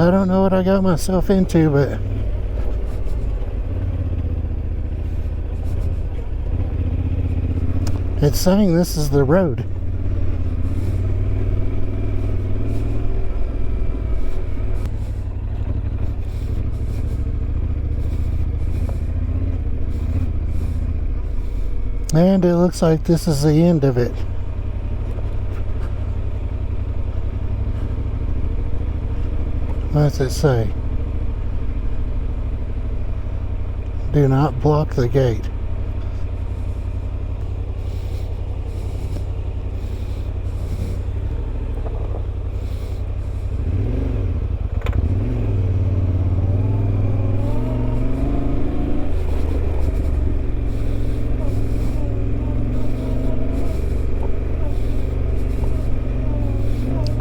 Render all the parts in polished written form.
I don't know what I got myself into, but it's saying this is the road. And it looks like this is the end of it. What's it say? Do not block the gate.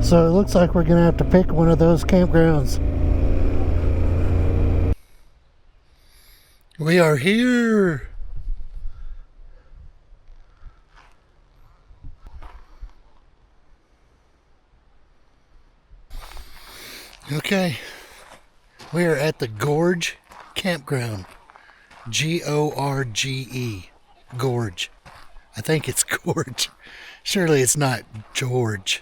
So it looks like we're going to have to pick one of those campgrounds. We are here. Okay. We are at the Gorge Campground. Gorge. Gorge. I think it's Gorge. Surely it's not George.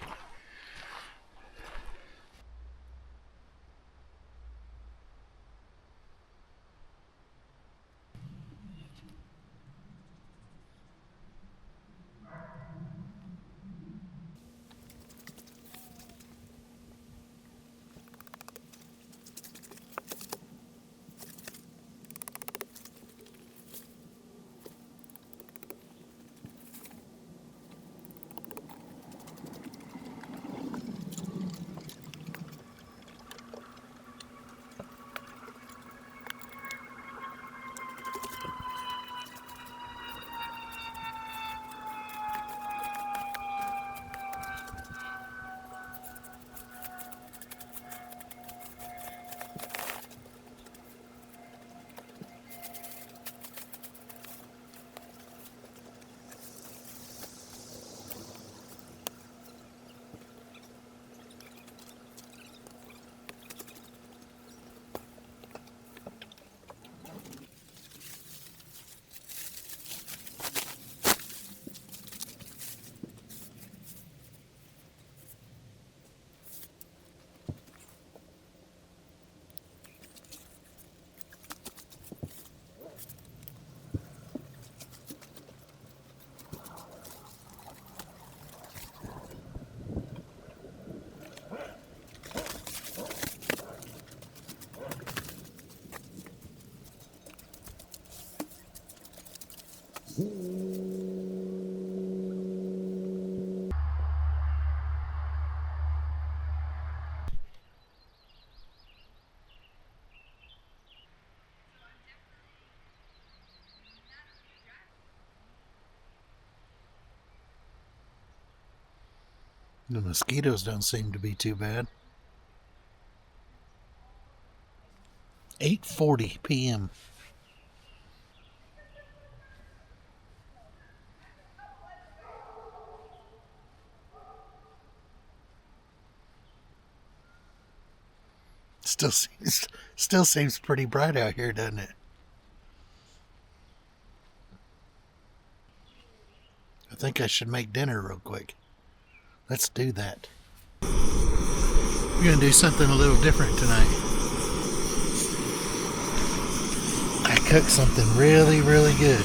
The mosquitoes don't seem to be too bad. 8:40 p.m. Still seems pretty bright out here, doesn't it? I think I should make dinner real quick. Let's do that. We're going to do something a little different tonight. I cooked something really, really good.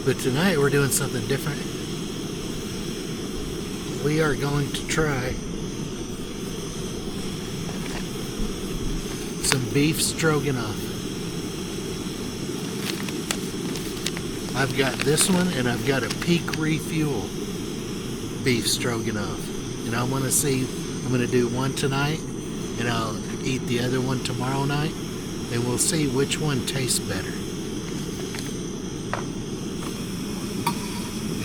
But tonight we're doing something different. We are going to try some beef stroganoff. I've got this one and I've got a Peak Refuel beef stroganoff. And I want to see, I'm going to do one tonight and I'll eat the other one tomorrow night. and we'll see which one tastes better.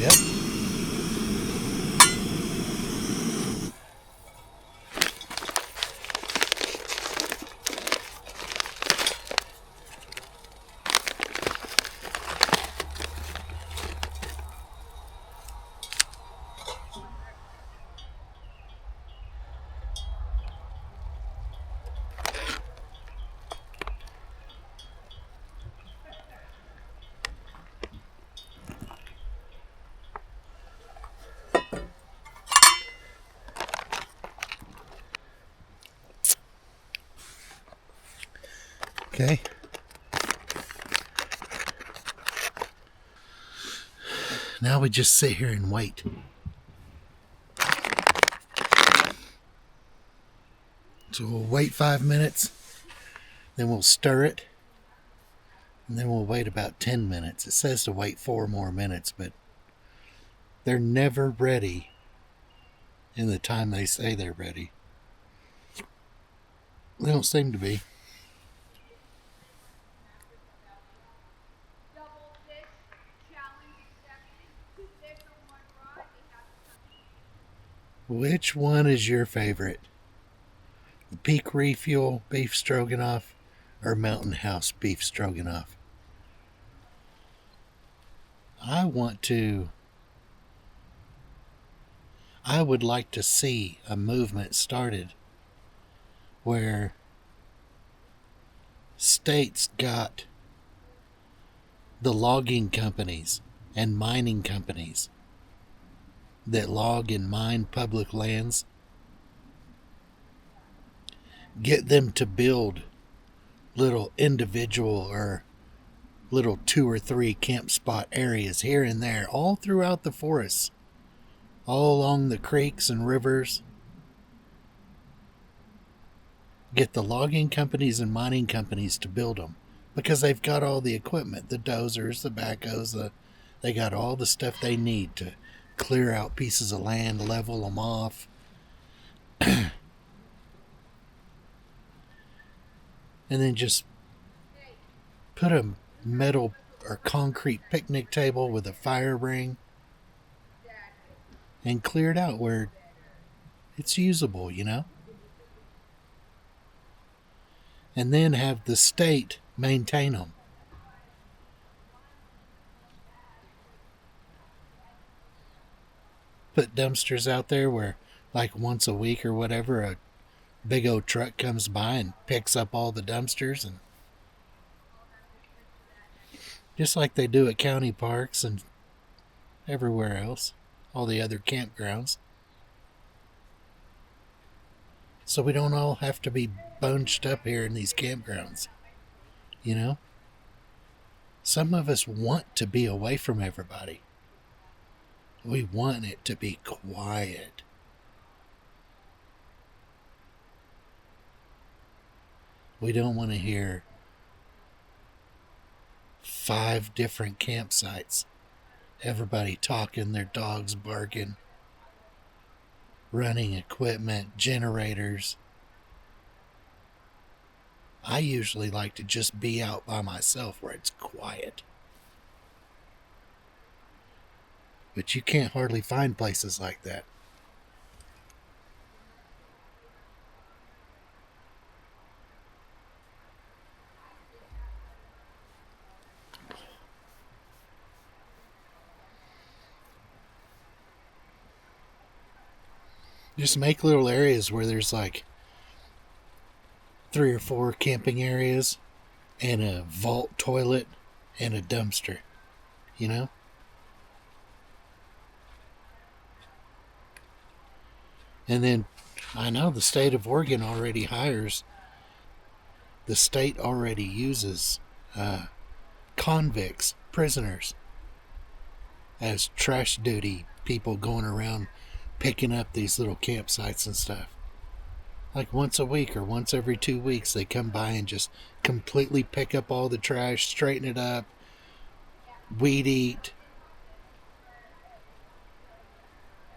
Yep. Okay. Now we just sit here and wait. So we'll wait 5 minutes, then we'll stir it, and then we'll wait about 10 minutes. It says to wait 4 more minutes, but they're never ready in the time they say they're ready. They don't seem to be. Which one is your favorite? The Peak Refuel beef stroganoff or Mountain House beef stroganoff? I would like to see a movement started where states got the logging companies and mining companies that log and mine public lands, get them to build little individual or little 2 or 3 camp spot areas here and there all throughout the forests, all along the creeks and rivers. Get the logging companies and mining companies to build them because they've got all the equipment, the dozers, the backhoes, they got all the stuff they need to clear out pieces of land, level them off. And then just put a metal or concrete picnic table with a fire ring and clear it out where it's usable, you know? And then have the state maintain them. Put dumpsters out there where, like once a week or whatever, a big old truck comes by and picks up all the dumpsters, and just like they do at county parks and everywhere else, all the other campgrounds. So we don't all have to be bunched up here in these campgrounds, you know? Some of us want to be away from everybody. We want it to be quiet. We don't want to hear 5 different campsites. Everybody talking, their dogs barking, running equipment, generators. I usually like to just be out by myself where it's quiet. But you can't hardly find places like that. Just make little areas where there's like 3 or 4 camping areas and a vault toilet and a dumpster, you know? And then I know the state of Oregon already the state already uses convicts, prisoners, as trash duty people going around picking up these little campsites and stuff. Like once a week or once every 2 weeks, they come by and just completely pick up all the trash, straighten it up, weed eat,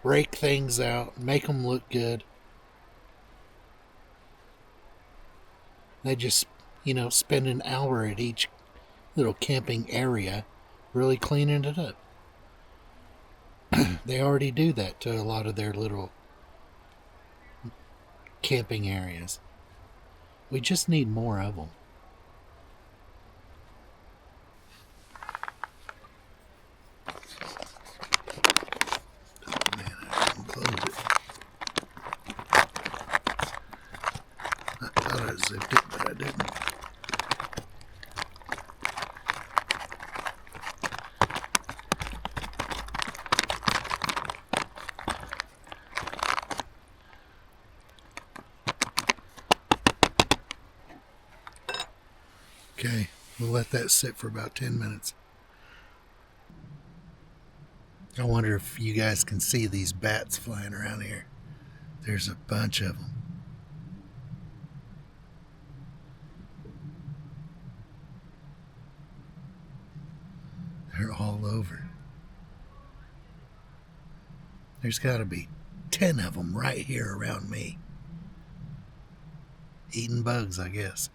rake things out, make them look good. They just, spend an hour at each little camping area really cleaning it up. They already do that to a lot of their little camping areas. We just need more of them. Man, I didn't close it. I thought I zipped it, but I didn't. Okay, we'll let that sit for about 10 minutes. I wonder if you guys can see these bats flying around here. There's a bunch of them. They're all over. There's got to be 10 of them right here around me. Eating bugs, I guess.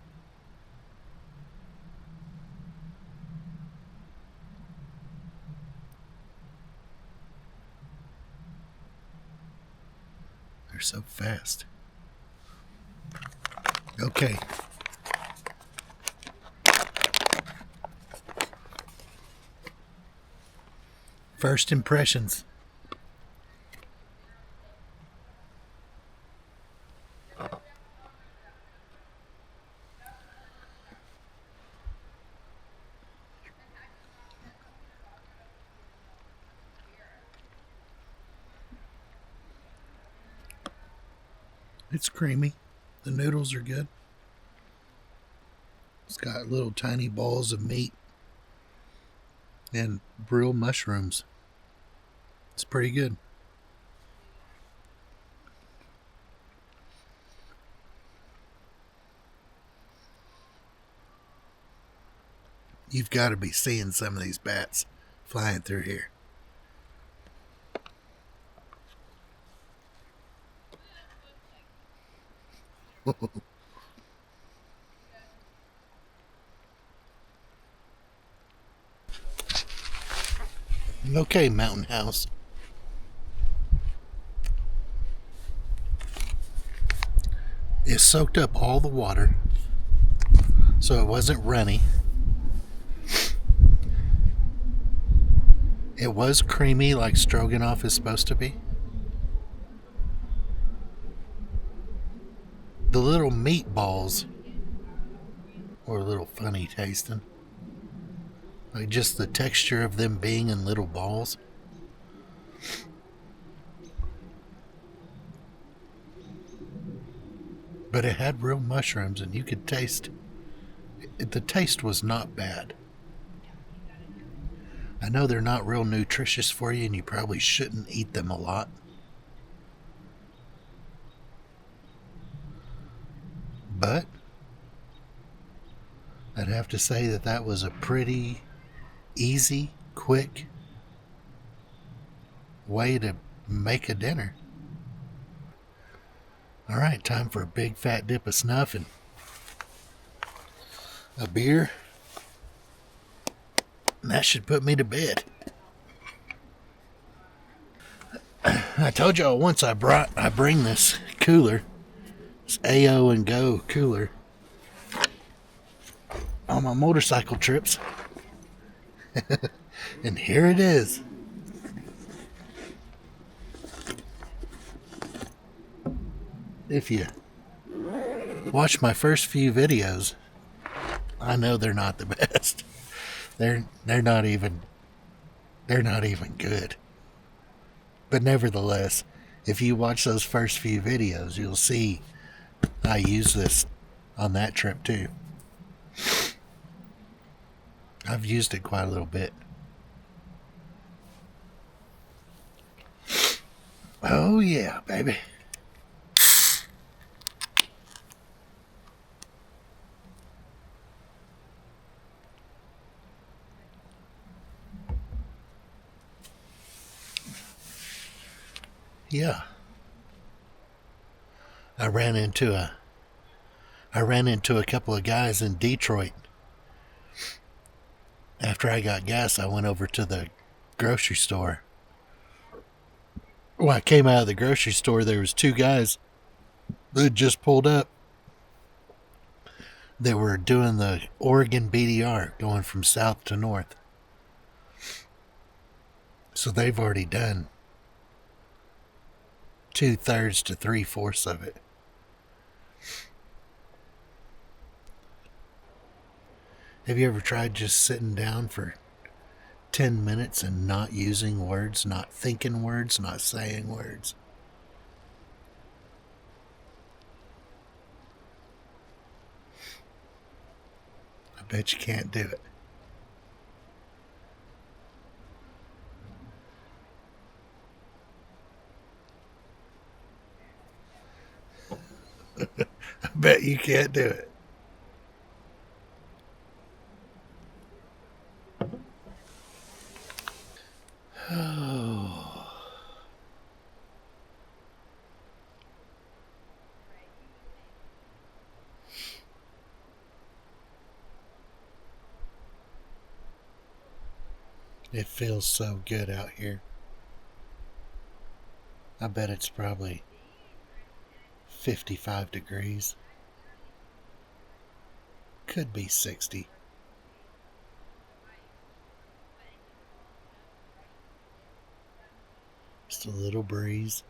They're so fast. Okay. First impressions. It's creamy. The noodles are good. It's got little tiny balls of meat and real mushrooms. It's pretty good. You've got to be seeing some of these bats flying through here. Okay, Mountain House. It soaked up all the water, so it wasn't runny. It was creamy like stroganoff is supposed to be. The little meatballs were a little funny tasting. Like just the texture of them being in little balls. But it had real mushrooms and you could taste. The taste was not bad. I know they're not real nutritious for you and you probably shouldn't eat them a lot. But I'd have to say that that was a pretty easy, quick way to make a dinner. All right, time for a big fat dip of snuff and a beer. And that should put me to bed. I told y'all once I bring this cooler. AO and Go cooler on my motorcycle trips. And here it is. If you watch my first few videos, I know they're not the best. They're not even good. But nevertheless, if you watch those first few videos, you'll see I use this on that trip too. I've used it quite a little bit. Oh yeah, baby. Yeah. I ran into a I ran into a couple of guys in Detroit. After I got gas, I went over to the grocery store. When I came out of the grocery store, there was two guys that had just pulled up. They were doing the Oregon BDR, going from south to north. So they've already done 2/3 to 3/4 of it. Have you ever tried just sitting down for 10 minutes and not using words, not thinking words, not saying words? I bet you can't do it. I bet you can't do it. Oh. It feels so good out here. I bet it's probably 55 degrees. Could be 60. Just a little breeze.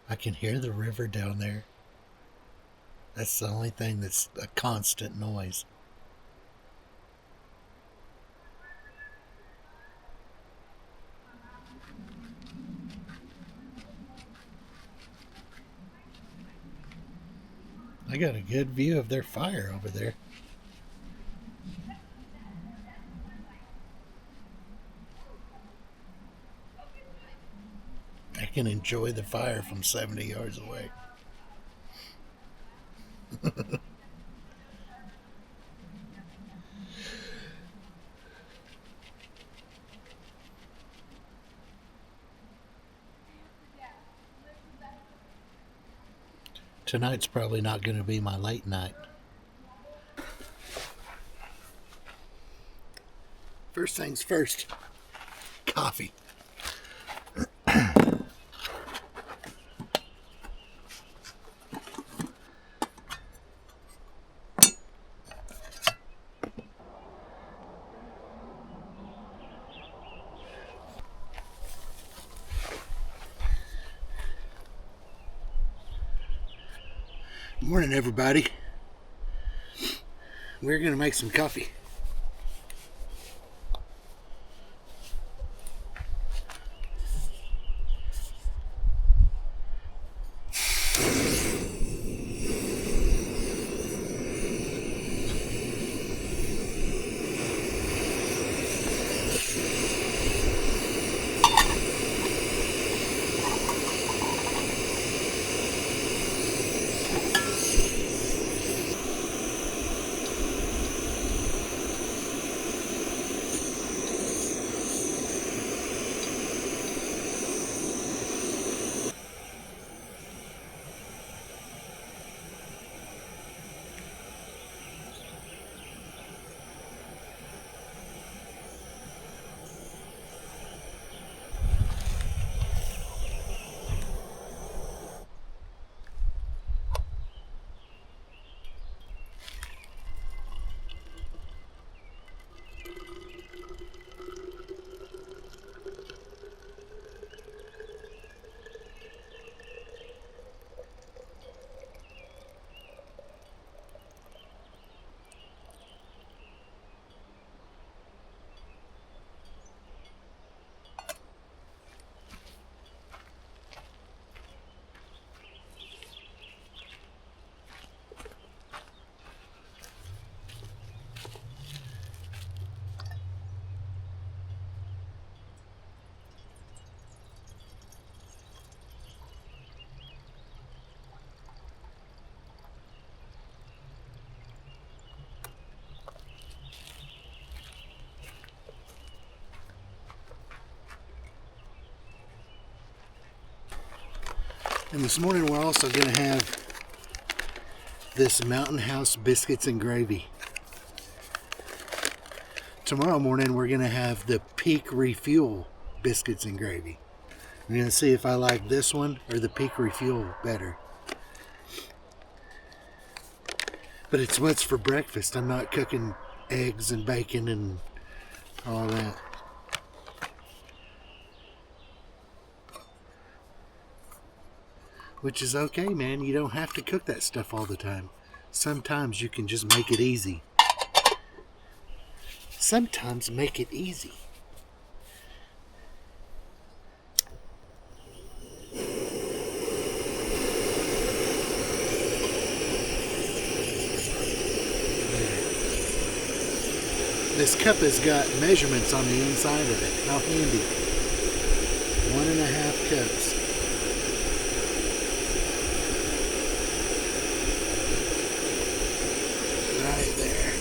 I can hear the river down there. That's the only thing that's a constant noise. I got a good view of their fire over there. I can enjoy the fire from 70 yards away. Tonight's probably not going to be my late night. First things first, coffee. Morning, everybody. We're going to make some coffee. And this morning we're also going to have this Mountain House biscuits and gravy. Tomorrow morning we're going to have the Peak Refuel biscuits and gravy. I'm going to see if I like this one or the Peak Refuel better. But it's what's for breakfast. I'm not cooking eggs and bacon and all that. Which is okay, man. You don't have to cook that stuff all the time. Sometimes you can just make it easy. Sometimes make it easy. This cup has got measurements on the inside of it. How handy. 1.5 cups. Right there.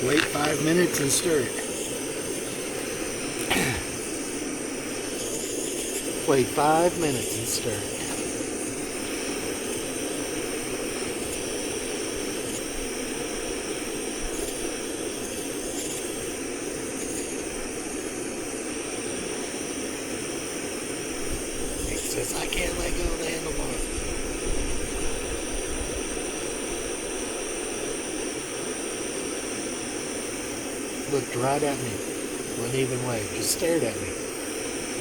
Wait 5 minutes and stir it. Wait 5 minutes and stir it. He says, I can't let go of the handlebar. Looked right at me. Wouldn't even wave. Just stared at me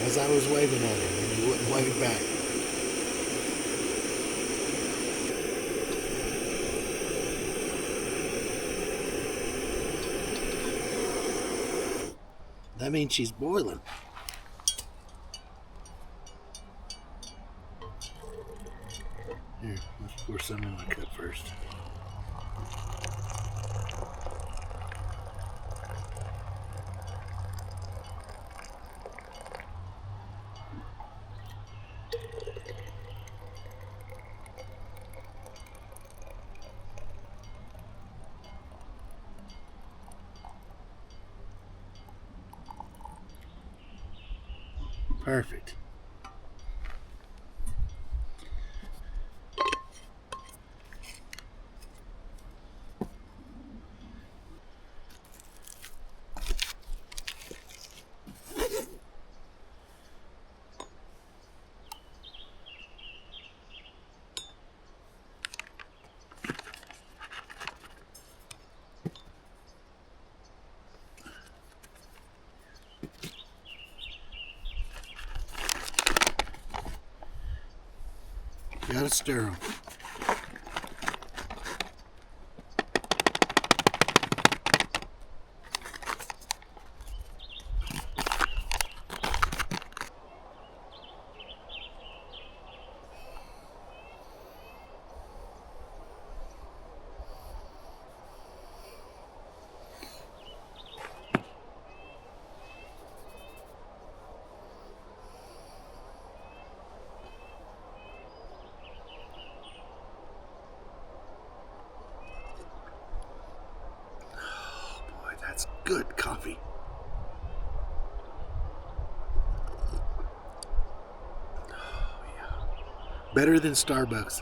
as I was waving at him, and he wouldn't wave back. That means she's boiling. Here, let's pour some in my cup first. Perfect. Gotta stir them. That's good coffee. Oh, yeah. Better than Starbucks.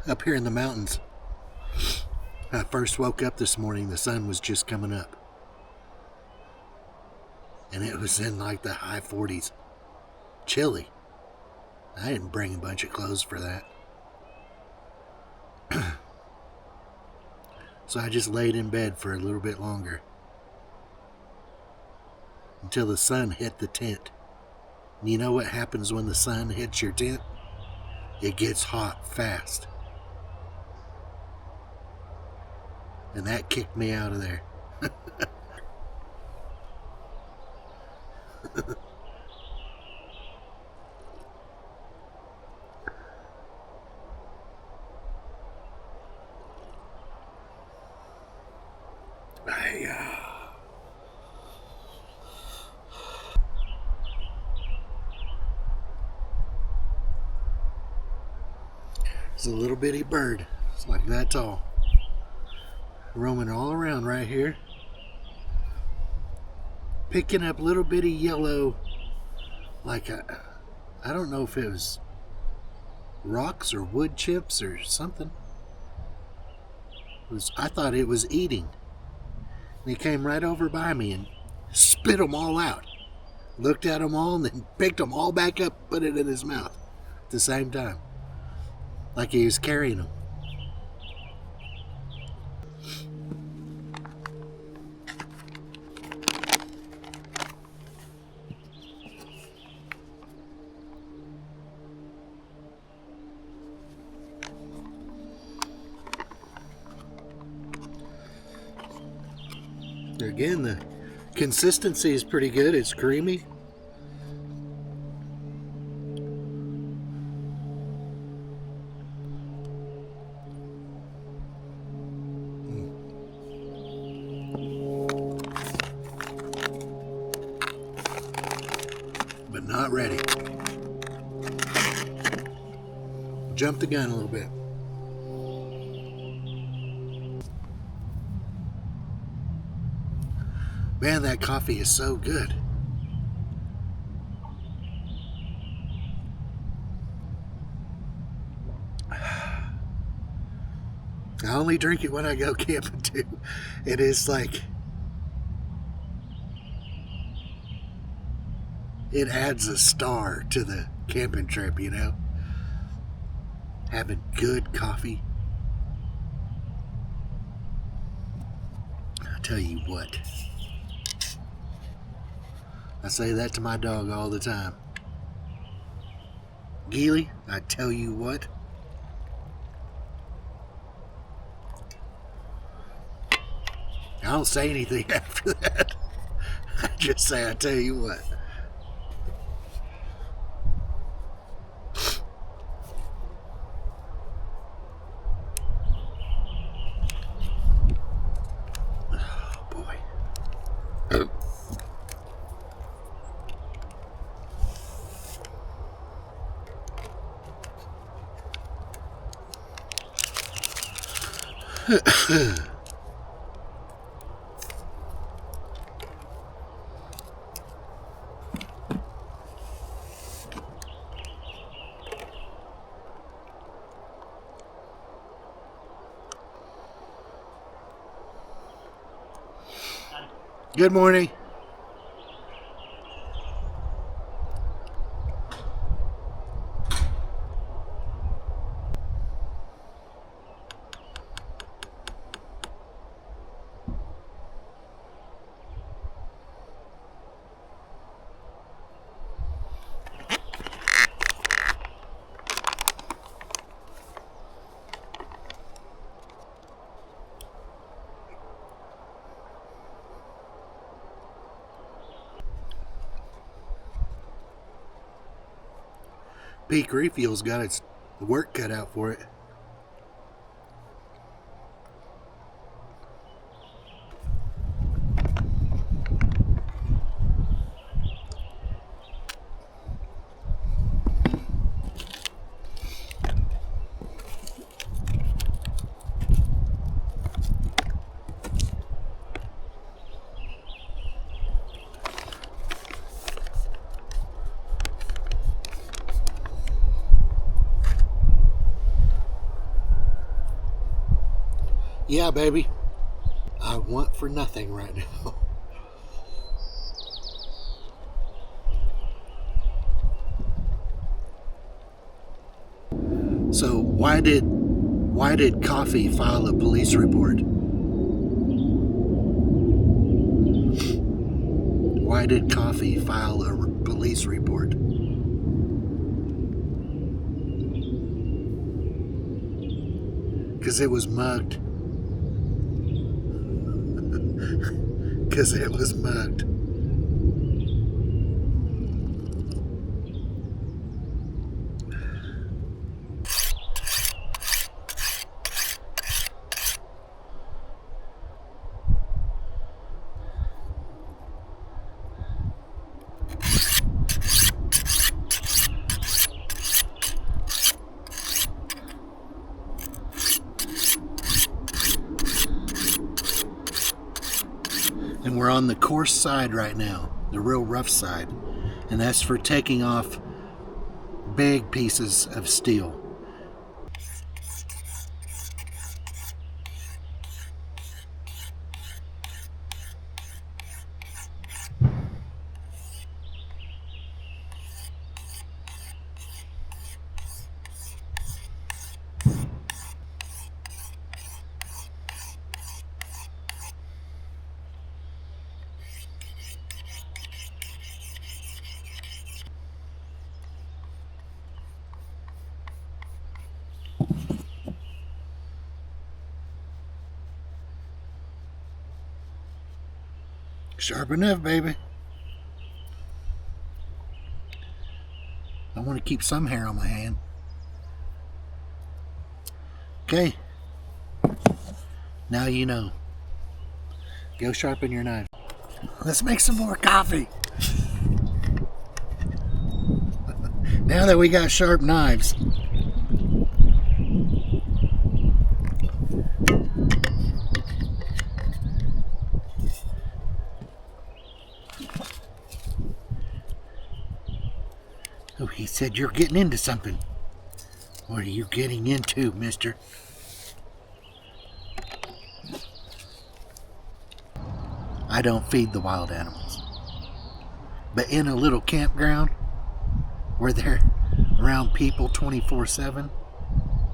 Up here in the mountains, I first woke up this morning, the sun was just coming up. And it was in like the high 40s. Chilly. I didn't bring a bunch of clothes for that. So I just laid in bed for a little bit longer until the sun hit the tent. And you know what happens when the sun hits your tent? It gets hot fast. And that kicked me out of there. It's a little bitty bird. It's like that tall. Roaming all around right here. Picking up little bitty yellow, like I don't know if it was rocks or wood chips or something. I thought it was eating. And he came right over by me and spit them all out. Looked at them all and then picked them all back up, put it in his mouth at the same time. Like he was carrying them. Again, the consistency is pretty good. It's creamy. But not ready. Jumped the gun a little bit. Man, that coffee is so good. I only drink it when I go camping too. It is like, it adds a star to the camping trip, you know? Having good coffee. I'll tell you what. I say that to my dog all the time. Geely, I tell you what. I don't say anything after that. I just say, I tell you what. Oh, boy. Good morning. Peak Refuel's got its work cut out for it. Yeah, baby. I want for nothing right now. So why did Coffee file a police report? Why did Coffee file a police report? Because it was mugged. Because it was mugged. we're on the coarse side right now, the real rough side, and that's for taking off big pieces of steel. Sharp enough, baby. I want to keep some hair on my hand. Okay. Now you know. Go sharpen your knife. Let's make some more coffee. Now that we got sharp knives. Oh, he said you're getting into something. What are you getting into, mister? I don't feed the wild animals. But in a little campground where they're around people 24/7,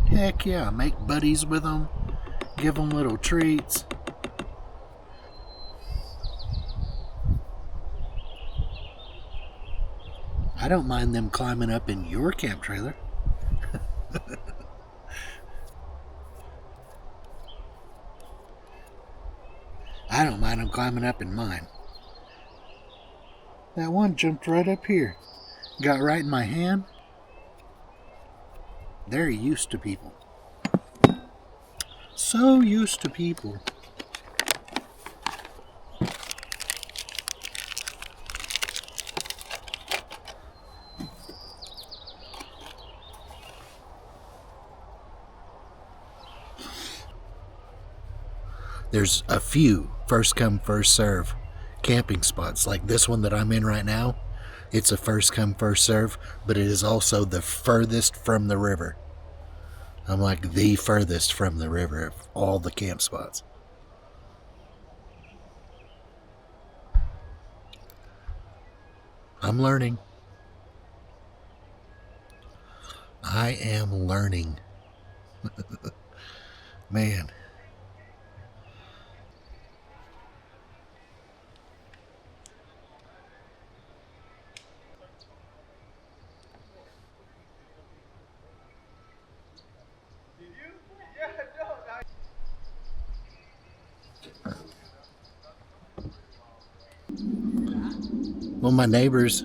heck yeah, make buddies with them, give them little treats. I don't mind them climbing up in your camp trailer. I don't mind them climbing up in mine. That one jumped right up here. Got right in my hand. They're used to people. So used to people. There's a few first come first serve camping spots like this one that I'm in right now. It's a first come first serve, but it is also the furthest from the river. I'm like the furthest from the river of all the camp spots. I'm learning. I am learning. Man. Well, my neighbors,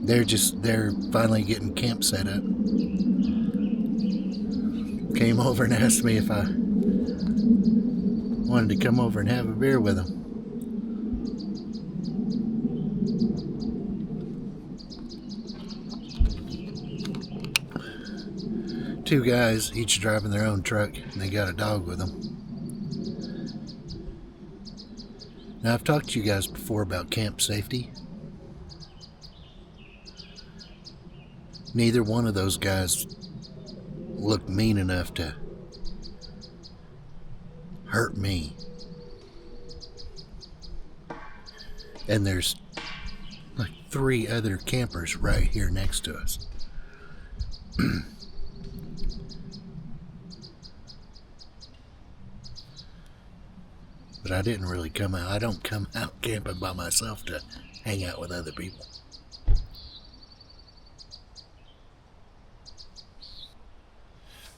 they're finally getting camp set up. Came over and asked me if I wanted to come over and have a beer with them. Two guys, each driving their own truck, and they got a dog with them. Now, I've talked to you guys before about camp safety. Neither one of those guys looked mean enough to hurt me. And there's like 3 other campers right here next to us. But I didn't really come out. I don't come out camping by myself to hang out with other people.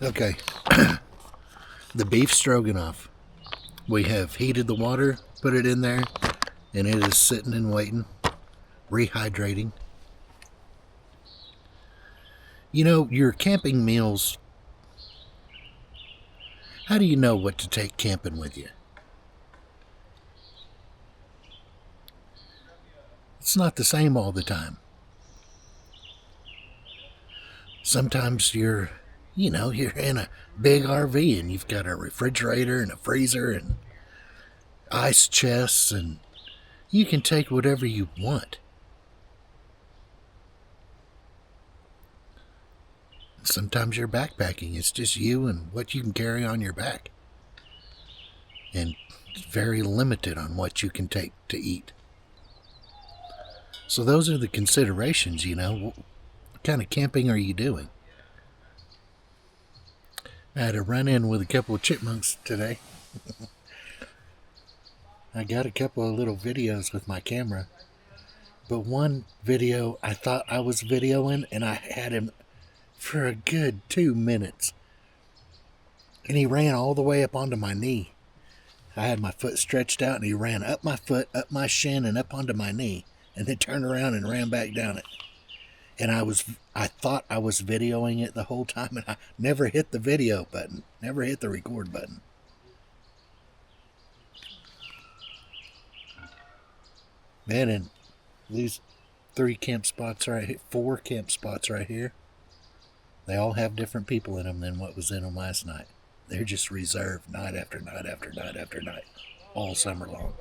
Okay. The beef stroganoff. We have heated the water, put it in there, and it is sitting and waiting, rehydrating. You know, your camping meals, how do you know what to take camping with you? It's not the same all the time. Sometimes you're in a big RV and you've got a refrigerator and a freezer, and ice chests, and you can take whatever you want. Sometimes you're backpacking. It's just you and what you can carry on your back. And it's very limited on what you can take to eat. So those are the considerations, you know. What kind of camping are you doing? I had a run-in with a couple of chipmunks today. I got a couple of little videos with my camera. But one video, I thought I was videoing, and I had him for a good 2 minutes. And he ran all the way up onto my knee. I had my foot stretched out, and he ran up my foot, up my shin, and up onto my knee. And then turned around and ran back down it. And I thought I was videoing it the whole time, and I never hit the video button. Never hit the record button. Man, and these 4 camp spots right here, they all have different people in them than what was in them last night. They're just reserved night after night after night after night, all summer long.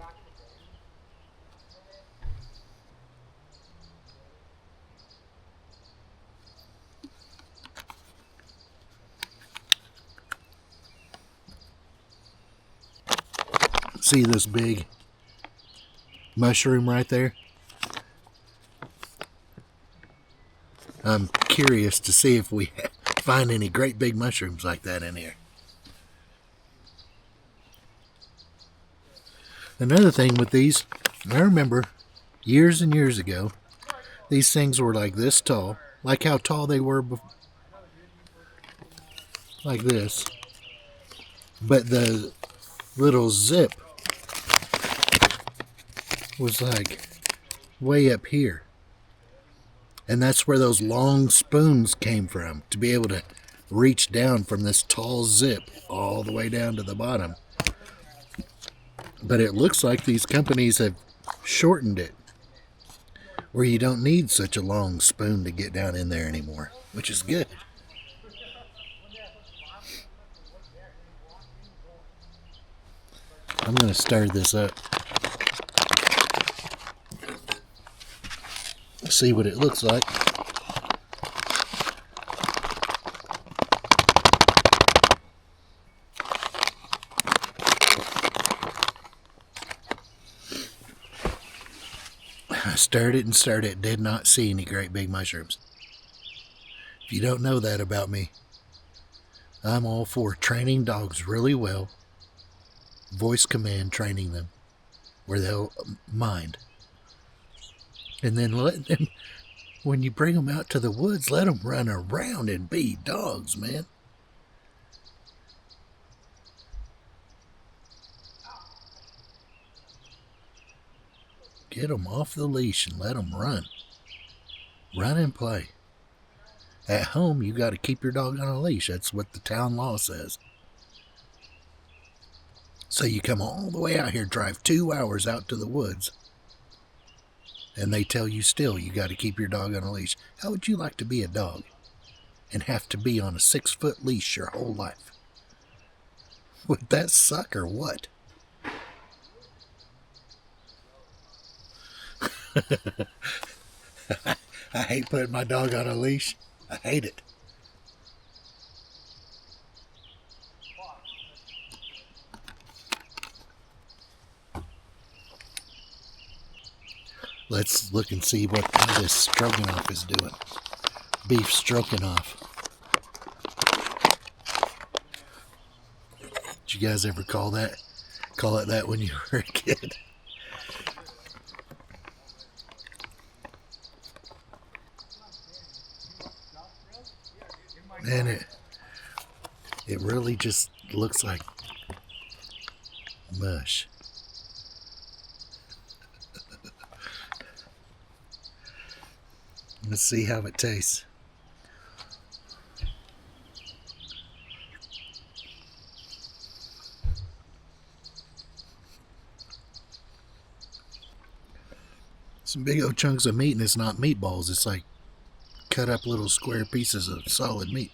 See this big mushroom right there? I'm curious to see if we find any great big mushrooms like that in here. Another thing with these, I remember years and years ago, these things were like this tall, like how tall they were like this. But the little zip was like way up here, and that's where those long spoons came from, to be able to reach down from this tall zip all the way down to the bottom. But it looks like these companies have shortened it, where you don't need such a long spoon to get down in there anymore, which is good. I'm going to stir this up. See what it looks like. I stirred it and stirred it. Did not see any great big mushrooms. If you don't know that about me, I'm all for training dogs really well. Voice command training them where they'll mind. And then let them, when you bring them out to the woods, let them run around and be dogs, man. Get them off the leash and let them run. Run and play. At home, you got to keep your dog on a leash. That's what the town law says. So you come all the way out here, drive 2 hours out to the woods, and they tell you still you got to keep your dog on a leash. How would you like to be a dog and have to be on a 6-foot leash your whole life? Would that suck or what? I hate putting my dog on a leash. I hate it. Let's look and see what this stroganoff is doing. Beef stroganoff. Did you guys ever call it that when you were a kid? Man, it really just looks like mush. Let's see how it tastes. Some big old chunks of meat, and it's not meatballs. It's like cut up little square pieces of solid meat.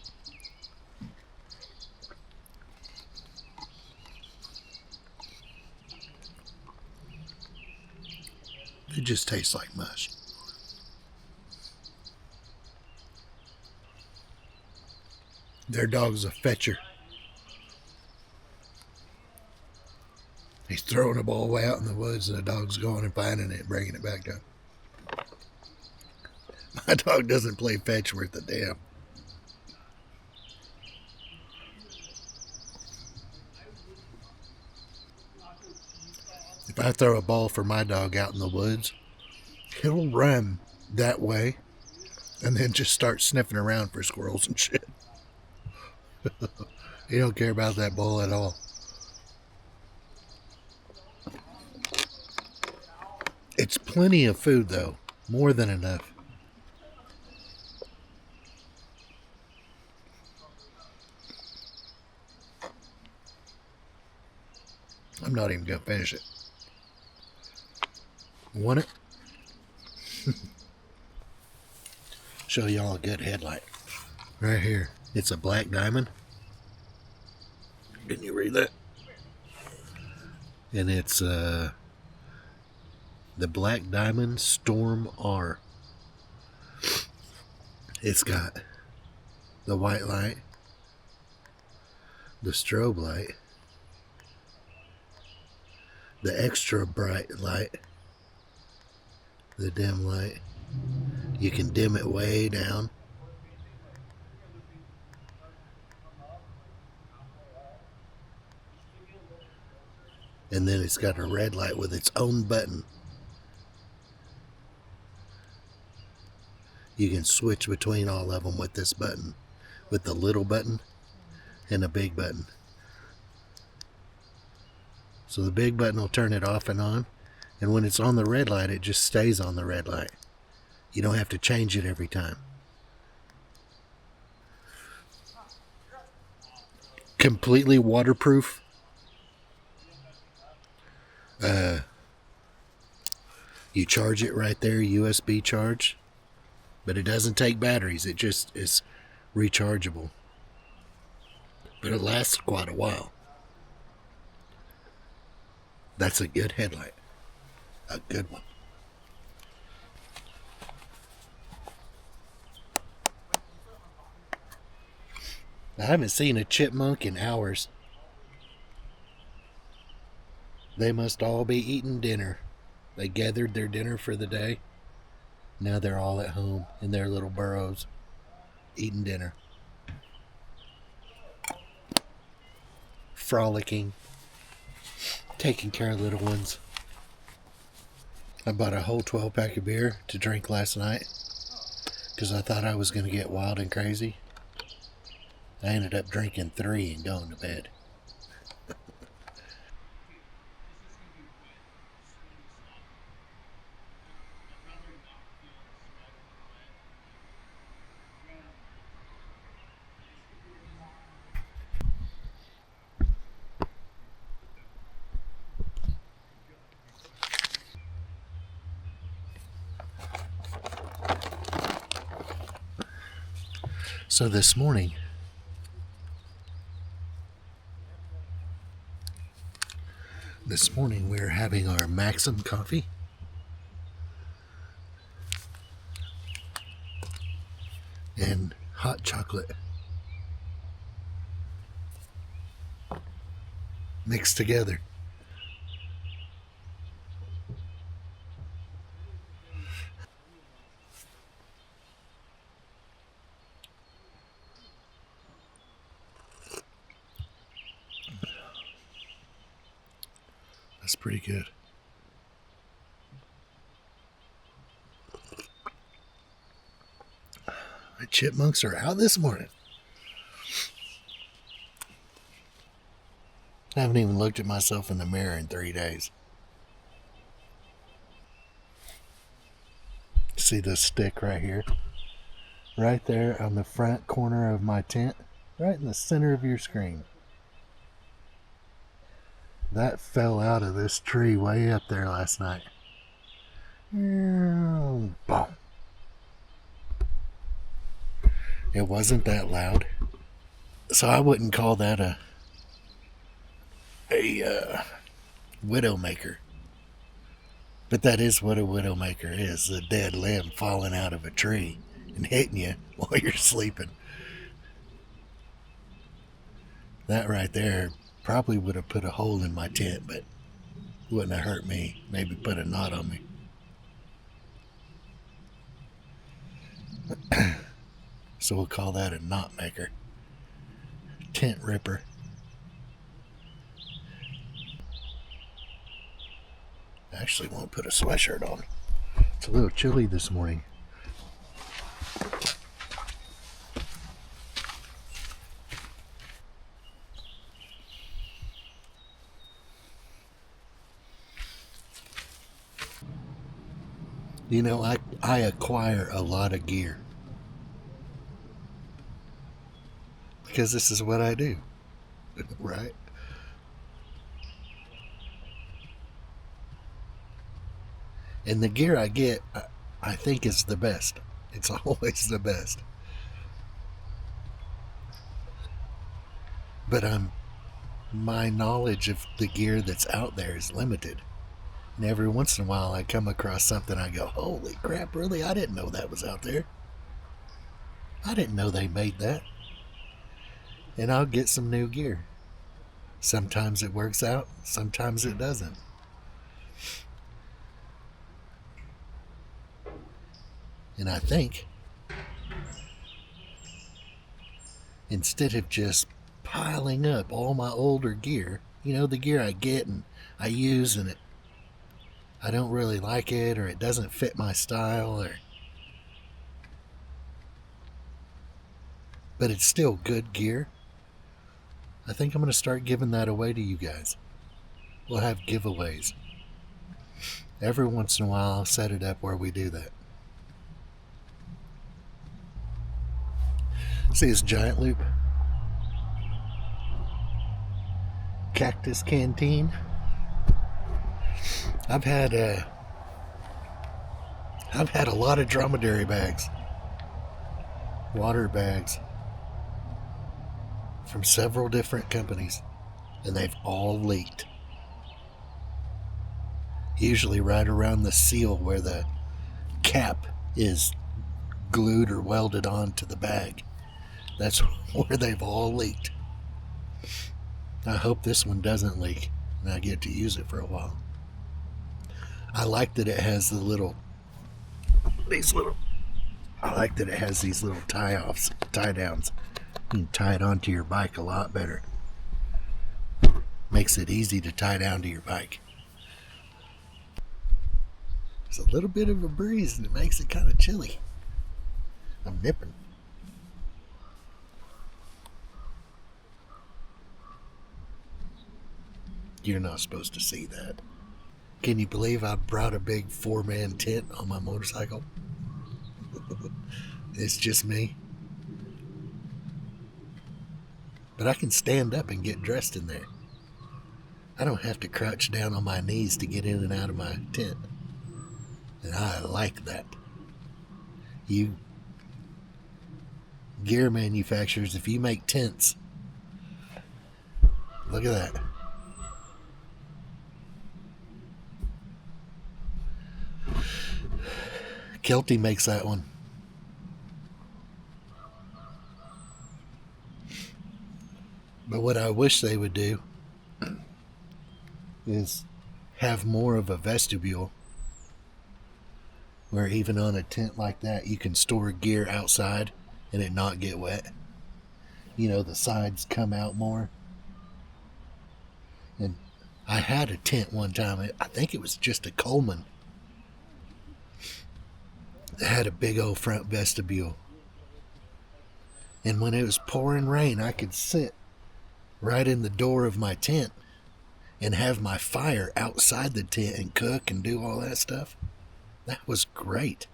It just tastes like mush. Their dog's a fetcher. He's throwing a ball way out in the woods and the dog's going and finding it and bringing it back down. My dog doesn't play fetch worth a damn. If I throw a ball for my dog out in the woods, he'll run that way and then just start sniffing around for squirrels and shit. He don't care about that ball at all. It's plenty of food though, more than enough. I'm not even gonna finish it. Want it? Show y'all a good headlight. Right here. It's a black diamond. Didn't you read that? And it's the Black Diamond Storm R. It's got the white light, the strobe light, the extra bright light, the dim light. You can dim it way down. And then it's got a red light with its own button. You can switch between all of them with this button. With the little button and the big button. So the big button will turn it off and on. And when it's on the red light, it just stays on the red light. You don't have to change it every time. Completely waterproof. You charge it right there, USB charge. But it doesn't take batteries. It just is rechargeable. But it lasts quite a while. That's a good headlight. A good one. I haven't seen a chipmunk in hours. They must all be eating dinner. They gathered their dinner for the day. Now they're all at home in their little burrows, eating dinner. Frolicking. Taking care of little ones. I bought a whole 12-pack of beer to drink last night because I thought I was going to get wild and crazy. I ended up drinking 3 and going to bed. So this morning, we're having our Maxim coffee. And hot chocolate. Mixed together. That's pretty good. The chipmunks are out this morning. I haven't even looked at myself in the mirror in 3 days. See this stick right here? Right there on the front corner of my tent. Right in the center of your screen. That fell out of this tree way up there last night. Boom. It wasn't that loud. So I wouldn't call that a widowmaker. But that is what a widowmaker is, a dead limb falling out of a tree and hitting you while you're sleeping. That right there probably would have put a hole in my tent, but wouldn't have hurt me. Maybe put a knot on me. So we'll call that a knot maker. Tent ripper. I actually won't put a sweatshirt on. It's a little chilly this morning. You know, I acquire a lot of gear because this is what I do, right? And the gear I get, I think is the best. It's always the best. But my knowledge of the gear that's out there is limited. And every once in a while I come across something I go, holy crap, really? I didn't know that was out there. I didn't know they made that. And I'll get some new gear. Sometimes it works out, sometimes it doesn't. And I think instead of just piling up all my older gear, you know, the gear I get and I use and I don't really like it, or it doesn't fit my style, but it's still good gear. I think I'm going to start giving that away to you guys. We'll have giveaways. Every once in a while I'll set it up where we do that. See this giant loop? Cactus Canteen. I've had a lot of dromedary bags, water bags from several different companies, and they've all leaked. Usually right around the seal where the cap is glued or welded onto the bag. That's where they've all leaked. I hope this one doesn't leak and I get to use it for a while. I like that it has these little tie-offs, tie-downs. You can tie it onto your bike a lot better. Makes it easy to tie down to your bike. There's a little bit of a breeze and it makes it kind of chilly. I'm nipping. You're not supposed to see that. Can you believe I brought a big 4-man tent on my motorcycle? It's just me. But I can stand up and get dressed in there. I don't have to crouch down on my knees to get in and out of my tent. And I like that. You gear manufacturers, if you make tents, look at that. Kelty makes that one. But what I wish they would do is have more of a vestibule where even on a tent like that you can store gear outside and it not get wet. You know, the sides come out more. And I had a tent one time, I think it was just a Coleman. It had a big old front vestibule. And when it was pouring rain, I could sit right in the door of my tent and have my fire outside the tent and cook and do all that stuff. That was great.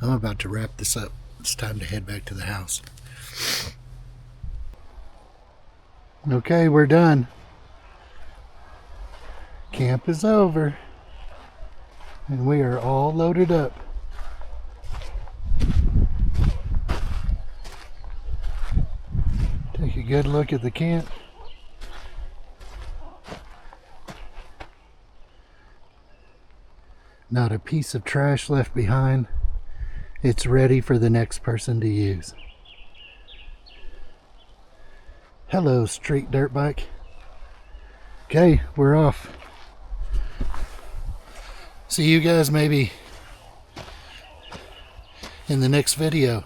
I'm about to wrap this up. It's time to head back to the house. Okay, we're done. Camp is over. And we are all loaded up. Take a good look at the camp. Not a piece of trash left behind. It's ready for the next person to use. Hello, street dirt bike. Okay, we're off. See you guys maybe in the next video.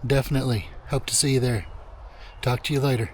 Definitely. Hope to see you there. Talk to you later.